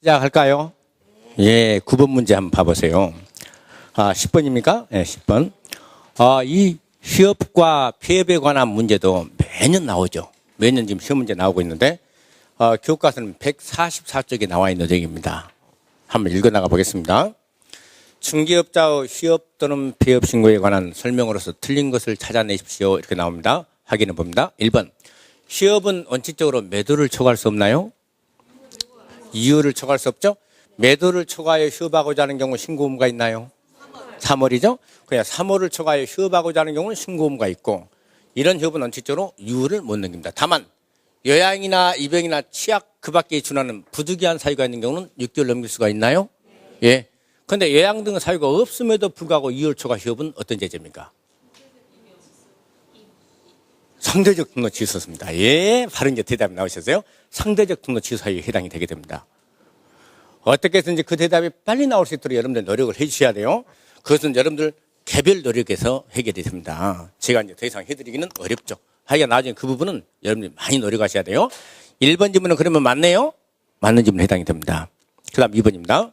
시작할까요? 예, 9번 문제 한번 봐보세요. 10번입니까? 예, 10번. 이 휴업과 폐업에 관한 문제도 매년 나오죠. 매년 지금 시험 문제 나오고 있는데, 교과서는 144쪽에 나와 있는 내용입니다. 한번 읽어나가 보겠습니다. 중개업자의 휴업 또는 폐업 신고에 관한 설명으로서 틀린 것을 찾아내십시오. 이렇게 나옵니다. 확인해 봅니다. 1번. 휴업은 원칙적으로 매도를 초과할 수 없나요? 이유를 초과할 수 없죠? 매도를 초과하여 휴업하고자 하는 경우 신고 의무가 있나요? 3월이죠? 그냥 3월을 초과하여 휴업하고자 하는 경우는 신고 의무가 있고, 이런 휴업은 원칙적으로 이유를 못 넘깁니다. 다만 요양이나 입영이나 취약 그 밖에 준하는 부득이한 사유가 있는 경우는 6개월 넘길 수가 있나요? 예. 그런데 요양 등 사유가 없음에도 불구하고 2월 초과 휴업은 어떤 제재입니까? 상대적 등록 취소습니다. 예, 바로 이제 대답이 나오셨어요. 상대적 등록 취소에 해당이 되게 됩니다. 어떻게 해서든지 그 대답이 빨리 나올 수 있도록 여러분들 노력을 해 주셔야 돼요. 그것은 여러분들 개별 노력에서 해결이 됩니다. 제가 이제 더 이상 해드리기는 어렵죠. 하여간 나중에 그 부분은 여러분들이 많이 노력하셔야 돼요. 1번 질문은 그러면 맞네요? 맞는 질문 해당이 됩니다. 그 다음 2번입니다.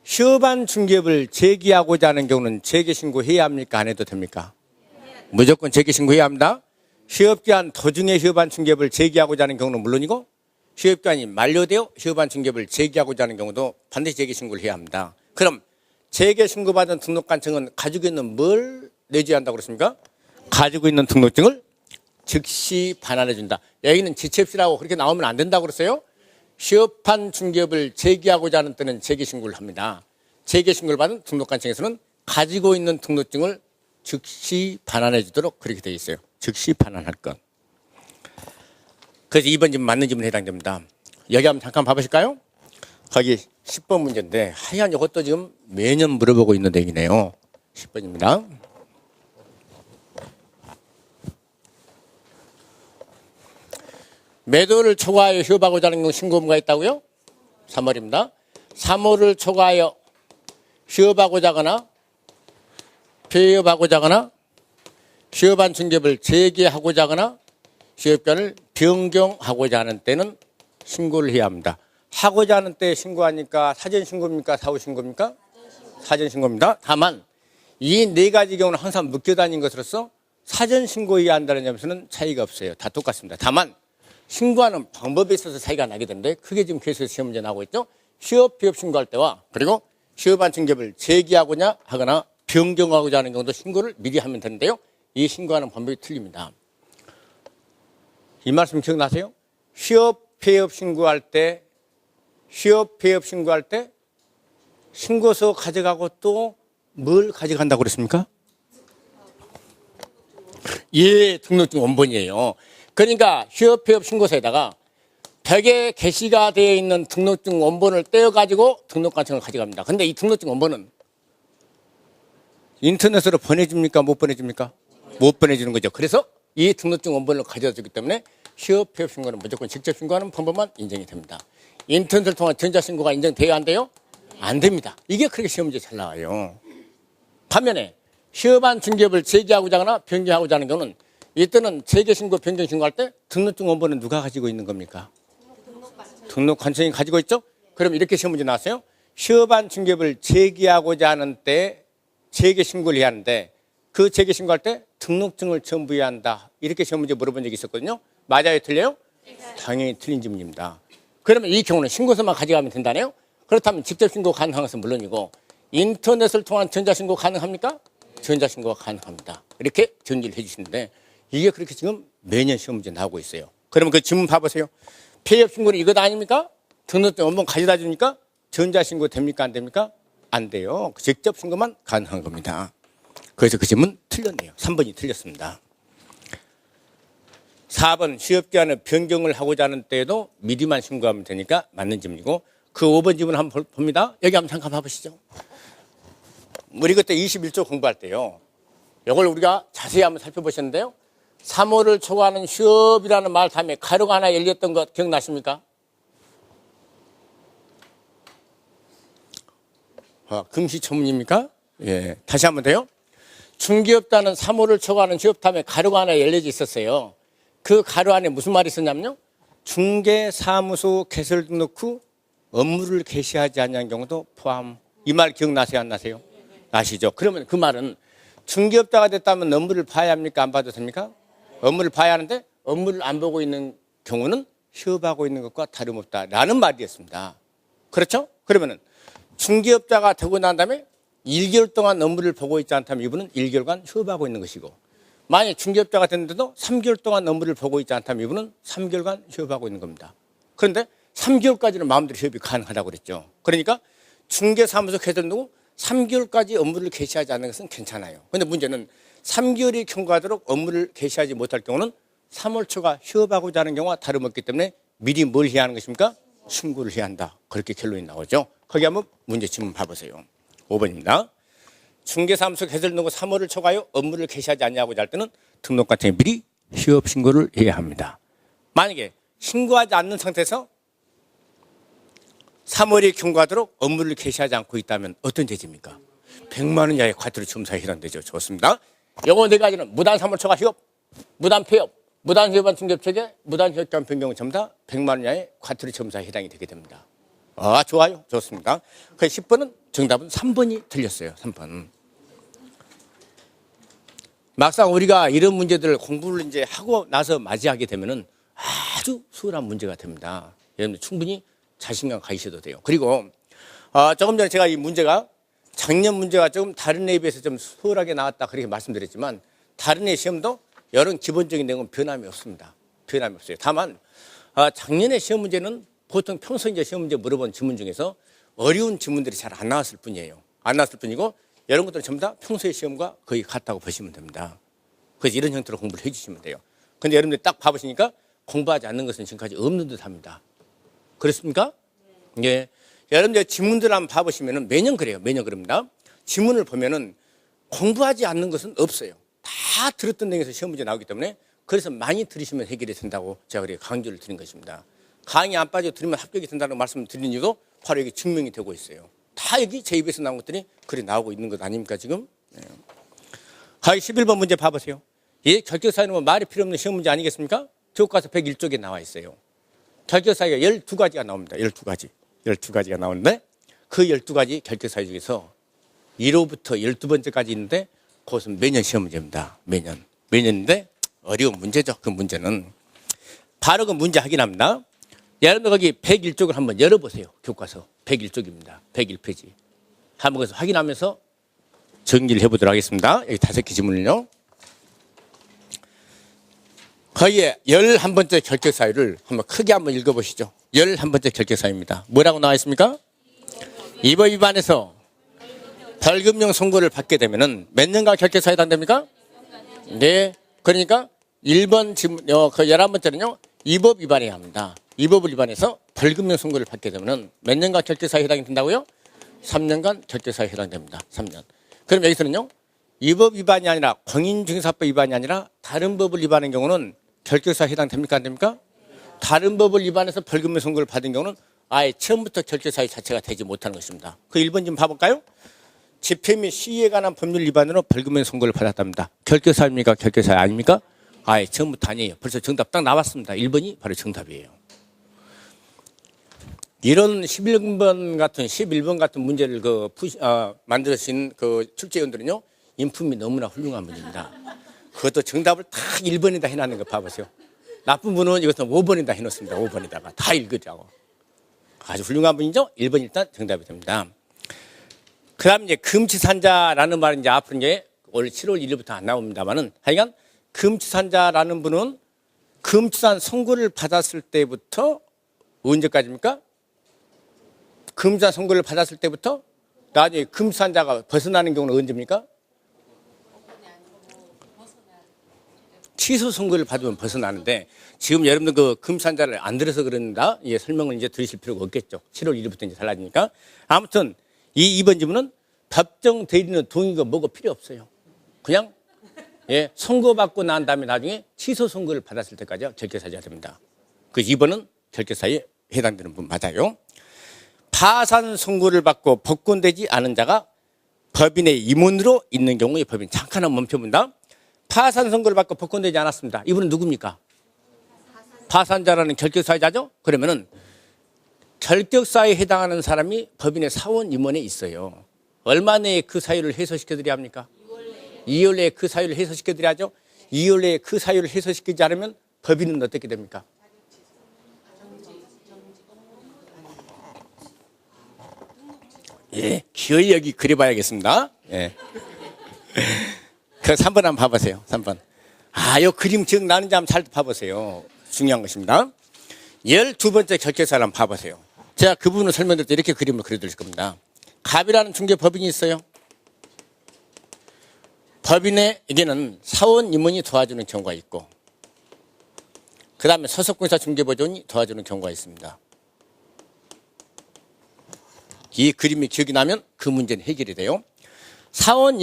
휴업한 중개업을 재개하고자 하는 경우는 재개신고해야 합니까? 안 해도 됩니까? 무조건 재개신고해야 합니다. 휴업기한 도중에 휴업한 중개업을 재개하고자 하는 경우는 물론이고, 휴업기한이 만료되어 휴업한 중개업을 재개하고자 하는 경우도 반드시 재개신고를 해야 합니다. 그럼 재개신고받은 등록관청은 가지고 있는 뭘 내줘야 한다고 그랬습니까? 가지고 있는 등록증을 즉시 반환해 준다. 여기는 지체없이라고 그렇게 나오면 안 된다고 그랬어요. 휴업한 중개업을 재개하고자 하는 때는 재개신고를 합니다. 재개신고를 받은 등록관청에서는 가지고 있는 등록증을 즉시 반환해 주도록 그렇게 되어 있어요. 즉시 반환할 것. 그래서 2번 질문 맞는 질문에 해당됩니다. 여기 한번 잠깐 봐보실까요? 거기 10번 문제인데 하여간 이것도 지금 매년 물어보고 있는 내용이네요. 10번입니다. 매도를 초과하여 휴업하고자 하는 경우 신고 의무가 있다고요? 3월입니다. 3월을 초과하여 휴업하고자 하거나 폐업하고자 하거나 휴업한 중개업을 재개하고자 하거나 휴업기한을 변경하고자 하는 때는 신고를 해야 합니다. 하고자 하는 때 신고하니까 사전신고입니까? 사후신고입니까? 사전신고입니다. 다만 이 네 가지 경우는 항상 묶여다닌 것으로서 사전신고해야 한다는 점에서는 차이가 없어요. 다 똑같습니다. 다만 신고하는 방법에 있어서 차이가 나게 되는데, 그게 지금 계속해서 시험 문제 나오고 있죠. 휴업, 폐업 신고할 때와 그리고 휴업한 중개업을 재개하고자 하거나 변경하고자 하는 경우도 신고를 미리 하면 되는데요. 이 신고하는 방법이 틀립니다. 이 말씀 기억나세요? 휴업, 폐업 신고할 때 신고서 가져가고 또 뭘 가져간다고 그랬습니까? 예, 등록증 원본이에요. 그러니까 휴업, 폐업 신고서에다가 벽에 게시가 되어 있는 등록증 원본을 떼어가지고 등록관청을 가져갑니다. 근데 이 등록증 원본은 인터넷으로 보내줍니까? 못 보내줍니까? 못 보내주는 거죠. 그래서 이 등록증 원본을 가져다 주기 때문에 휴업, 폐업 신고는 무조건 직접 신고하는 방법만 인정이 됩니다. 인터넷을 통한 전자신고가 인정돼야 안 돼요? 안 됩니다. 이게 그렇게 시험 문제 잘 나와요. 반면에 휴업한 중개업을 재개하고자 하거나 변경하고자 하는 경우는 이때는 재개신고, 변경신고할 때 등록증 원본은 누가 가지고 있는 겁니까? 등록관청이 가지고 있죠? 그럼 이렇게 시험 문제 나왔어요. 휴업한 중개업을 재개하고자 하는 때 재개신고를 해야 하는데, 그 재개신고할 때 등록증을 첨부해야 한다. 이렇게 시험 문제 물어본 적이 있었거든요. 맞아요? 틀려요? 당연히 틀린 질문입니다. 그러면 이 경우는 신고서만 가져가면 된다네요? 그렇다면 직접 신고 가능한 것은 물론이고, 인터넷을 통한 전자신고 가능합니까? 전자신고가 가능합니다. 이렇게 정리를 해주시는데, 이게 그렇게 지금 매년 시험 문제 나오고 있어요. 그러면 그 질문 봐보세요. 폐업 신고는 이것 아닙니까? 등록증 원본 가져다 주니까 전자신고 됩니까? 안 됩니까? 안 돼요. 직접 신고만 가능한 겁니다. 그래서 그 질문 틀렸네요. 3번이 틀렸습니다. 4번 휴업기한을 변경을 하고자 하는 때에도 미리만 신고하면 되니까 맞는 질문이고, 그 5번 질문 한번 봅니다. 여기 한번 잠깐 봐보시죠. 우리 그때 21조 공부할 때요, 이걸 우리가 자세히 한번 살펴보셨는데요. 3월을 초과하는 휴업이라는 말 다음에 가로가 하나 열렸던 것 기억나십니까? 금시초문입니까? 예, 다시 한번 더요. 중개업자는 3월을 초과하는 휴업 다음에 가로가 하나 열려져 있었어요. 그 가로 안에 무슨 말이 있었냐면요, 중개사무소 개설 등록 후 업무를 개시하지 않는 경우도 포함. 이 말 기억나세요? 안 나세요? 아시죠? 그러면 그 말은 중개업자가 됐다면 업무를 봐야 합니까? 안 봐도 됩니까? 업무를 봐야 하는데 업무를 안 보고 있는 경우는 휴업하고 있는 것과 다름없다라는 말이었습니다. 그렇죠? 그러면은 중개업자가 되고 난 다음에 1개월 동안 업무를 보고 있지 않다면 이분은 1개월간 휴업하고 있는 것이고, 만약 중개업자가 됐는데도 3개월 동안 업무를 보고 있지 않다면 이분은 3개월간 휴업하고 있는 겁니다. 그런데 3개월까지는 마음대로 휴업이 가능하다고 그랬죠. 그러니까 중개사무소 개설되고 3개월까지 업무를 개시하지 않는 것은 괜찮아요. 그런데 문제는 3개월이 경과하도록 업무를 개시하지 못할 경우는 3월 초가 휴업하고자 하는 경우와 다름없기 때문에 미리 뭘 해야 하는 것입니까? 신고를 해야 한다. 그렇게 결론이 나오죠. 거기 한번 문제 질문 봐보세요. 5번입니다. 중개사무소 개설되고 3월을 초과하여 업무를 개시하지 않냐고 할 때는 등록관청에 미리 휴업 신고를 해야 합니다. 만약에 신고하지 않는 상태에서 3월이 경과하도록 업무를 개시하지 않고 있다면 어떤 죄입니까? 100만 원 이하의 과태료 처사에 해당되죠. 좋습니다. 요거 네 가지는 무단 3월 초과 휴업, 무단 폐업, 무단 휴업한 중개업체계, 무단 휴업장 변경 전부 다 100만 원 이하의 과태료 처사에 해당이 되게 됩니다. 아, 좋아요. 좋습니다. 그 10번은 정답은 3번이 틀렸어요. 3번. 막상 우리가 이런 문제들을 공부를 이제 하고 나서 맞이하게 되면은 아주 수월한 문제가 됩니다. 여러분들 충분히 자신감 가지셔도 돼요. 그리고 조금 전에 제가 이 문제가 작년 문제가 조금 다른 애에 비해서 좀 수월하게 나왔다 그렇게 말씀드렸지만 다른 애 시험도 여러 기본적인 내용은 변함이 없습니다. 변함이 없어요. 다만 작년에 시험 문제는 보통 평소 이제 시험 문제 물어본 지문 중에서 어려운 지문들이 잘 안 나왔을 뿐이에요. 안 나왔을 뿐이고 이런 것들은 전부 다 평소의 시험과 거의 같다고 보시면 됩니다. 그래서 이런 형태로 공부를 해주시면 돼요. 근데 여러분들 딱 봐보시니까 공부하지 않는 것은 지금까지 없는 듯 합니다. 그렇습니까? 예. 여러분들 지문들 한번 봐보시면은 매년 그래요. 매년 그럽니다. 지문을 보면은 공부하지 않는 것은 없어요. 다 들었던 내용에서 시험 문제 나오기 때문에 그래서 많이 들으시면 해결이 된다고 제가 그렇게 강조를 드린 것입니다. 강의 안 빠져 들으면 합격이 된다는 말씀을 드린 이유도 바로 여기 증명이 되고 있어요. 다 여기 제 입에서 나온 것들이 그래 나오고 있는 것 아닙니까 지금? 네. 가위 11번 문제 봐보세요. 예, 결격사유는 뭐 말이 필요 없는 시험 문제 아니겠습니까? 교과서 101쪽에 나와 있어요. 결격사유가 12가지가 나옵니다. 12가지. 12가지가 나오는데 그 12가지 결격사유 중에서 1호부터 12번째까지 있는데 그것은 매년 시험 문제입니다. 매년인데 어려운 문제죠. 그 문제는 바로 그 문제 확인합니다. 여러분들 거기 101쪽을 한번 열어보세요. 교과서 101쪽입니다. 101페이지. 한번 거기서 확인하면서 정리를 해보도록 하겠습니다. 여기 5개 지문을요. 거기에 11번째 결격사유를 한번 크게 한번 읽어보시죠. 11번째 결격사유입니다. 뭐라고 나와 있습니까? 이 법 위반해서 벌금형 선고를 받게 되면은 몇 년간 결격사유에 해당됩니까? 네. 그러니까 1번 지문, 그 11번째는요, 이 법 위반해야 합니다. 이 법을 위반해서 벌금형 선고를 받게 되면은 몇 년간 결격사유에 해당이 된다고요? 3년간 결격사유에 해당됩니다. 3년. 그럼 여기서는요, 이 법 위반이 아니라 공인중개사법 위반이 아니라 다른 법을 위반한 경우는 결격사유에 해당됩니까? 안 됩니까? 다른 법을 위반해서 벌금형 선고를 받은 경우는 아예 처음부터 결격사유 자체가 되지 못하는 것입니다. 그 1번 좀 봐볼까요? 집회 및 시위에 관한 법률 위반으로 벌금형 선고를 받았답니다. 결격사유입니까? 결격사유 아닙니까? 아예 처음부터 아니에요. 벌써 정답 딱 나왔습니다. 1번이 바로 정답이에요. 이런 11번 같은 문제를 만드신 그 출제위원들은요, 인품이 너무나 훌륭한 분입니다. 그것도 정답을 다 1번에다 해놨는 거 봐보세요. 나쁜 분은 이것은 5번에다 해놓습니다. 5번에다가 다 읽으자고. 아주 훌륭한 분이죠? 1번 일단 정답이 됩니다. 그 다음 이제 금치산자라는 말은 이제 앞으로 이제 올 7월 1일부터 안 나옵니다만은 하여간 금치산자라는 분은 금치산 선고를 받았을 때부터 언제까지입니까? 금치산 선고를 받았을 때부터 나중에 금치산자가 벗어나는 경우는 언제입니까? 취소 선고를 받으면 벗어나는데 지금 여러분들 그 금치산자를 안 들어서 그런다. 예, 설명을 이제 들으실 필요가 없겠죠. 7월 1일부터 이제 달라지니까. 아무튼 이 2번 지문은 법정 대리인의 동의가 뭐가 필요 없어요. 그냥 예, 선고받고 난 다음에 나중에 취소 선고를 받았을 때까지 결격사유가 됩니다. 그 2번은 결격사유에 해당되는 분 맞아요. 파산 선고를 받고 복권되지 않은 자가 법인의 임원으로 있는 경우에 법인 잠깐 한번 멈춰본다. 파산 선고를 받고 복권되지 않았습니다. 이분은 누굽니까? 파산자라는 결격사유자죠. 그러면은 결격사유에 해당하는 사람이 법인의 사원 임원에 있어요. 얼마 내에 그 사유를 해소시켜드려야 합니까? 2월 내에 그 사유를 해소시켜드려야죠. 2월 내에 그 사유를 해소시키지 않으면 법인은 어떻게 됩니까? 예, 기어이 여기 그려봐야겠습니다. 예. 그 3번 한번 봐보세요. 3번. 요 그림 기억나는지 한번 잘 봐보세요. 중요한 것입니다. 12번째 결격사를 한번 봐보세요. 제가 그 부분을 설명드릴 때 이렇게 그림을 그려드릴 겁니다. 갑이라는 중개법인이 있어요. 법인에게는 사원 임원이 도와주는 경우가 있고, 그 다음에 소속공사 중개보조원이 도와주는 경우가 있습니다. 이 그림이 기억이 나면 그 문제는 해결이 돼요. 사원